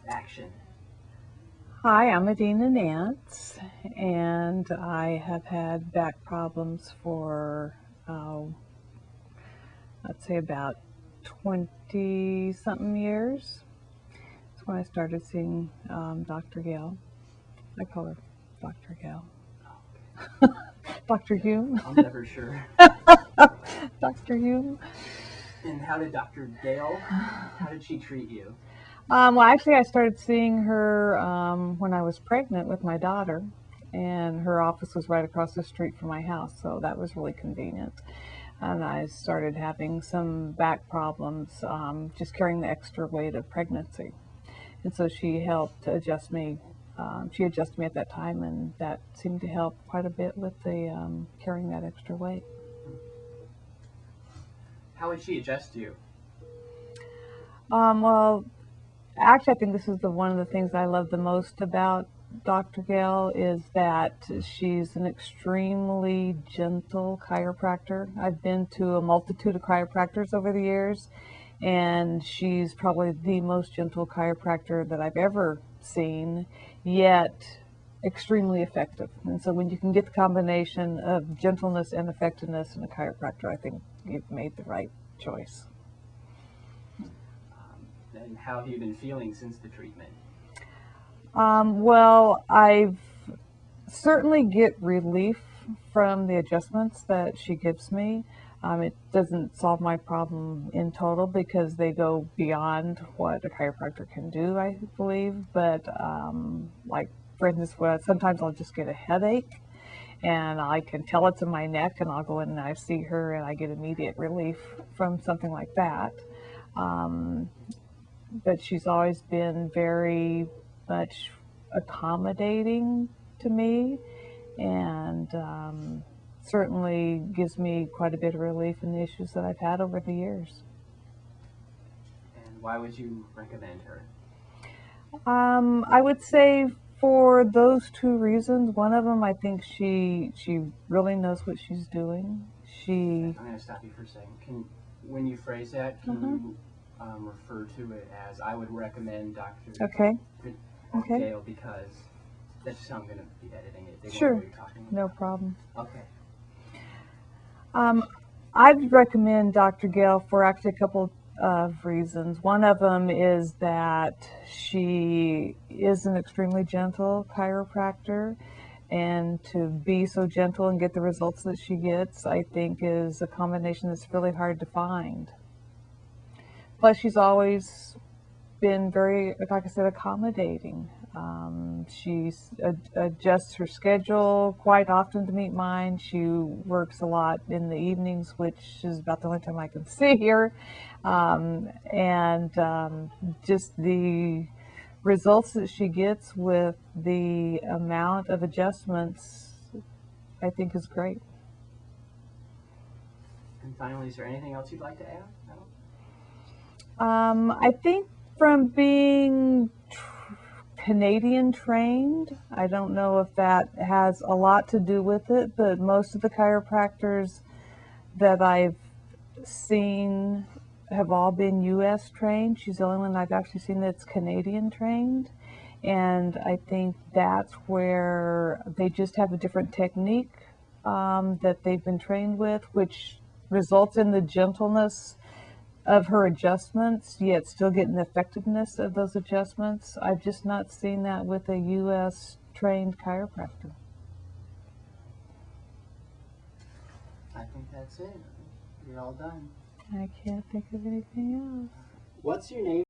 Action. Hi, I'm Adina Nance, and I have had back problems for, I'd say about 20 something years. That's when I started seeing Dr. Gale. I call her Dr. Gale. Dr. Hume. I'm never sure. Dr. Hume. And how did Dr. Gale, how did she treat you? Well, actually, I started seeing her when I was pregnant with my daughter, and her office was right across the street from my house, so that was really convenient. And I started having some back problems, just carrying the extra weight of pregnancy. And so she helped adjust me. She adjusted me at that time, and that seemed to help quite a bit with the carrying that extra weight. How would she adjust you? Well, actually, I think this is one of the things I love the most about Dr. Gale is that she's an extremely gentle chiropractor. I've been to a multitude of chiropractors over the years, and she's probably the most gentle chiropractor that I've ever seen, yet extremely effective. And so when you can get the combination of gentleness and effectiveness in a chiropractor, I think you've made the right choice. And how have you been feeling since the treatment? Well, I've certainly get relief from the adjustments that she gives me. It doesn't solve my problem in total because they go beyond what a chiropractor can do, I believe. But like, for instance, sometimes I'll just get a headache and I can tell it's in my neck, and I'll go in and I see her and I get immediate relief from something like that. But she's always been very much accommodating to me, and certainly gives me quite a bit of relief in the issues that I've had over the years. And why would you recommend her? I would say for those two reasons. One of them, I think she really knows what she's doing. I'm going to stop you for a second. When you phrase that, can you refer to it as I would recommend Dr. Gale, because that's just how I'm going to be editing it. They Sure, know what you're talking about. no problem. Okay. I'd recommend Dr. Gale for actually a couple of reasons. One of them is that she is an extremely gentle chiropractor, and to be so gentle and get the results that she gets, I think, is a combination that's really hard to find. Plus, she's always been very, like I said, accommodating. She adjusts her schedule quite often to meet mine. She works a lot in the evenings, which is about the only time I can see her. Just the results that she gets with the amount of adjustments, I think, is great. And finally, is there anything else you'd like to add? I think from being Canadian trained, I don't know if that has a lot to do with it, but most of the chiropractors that I've seen have all been US trained. She's the only one I've actually seen that's Canadian trained. And I think that's where they just have a different technique that they've been trained with, which results in the gentleness of her adjustments, yet still getting the effectiveness of those adjustments. I've just not seen that with a U.S. trained chiropractor. I think that's it. You're all done. I can't think of anything else. What's your name?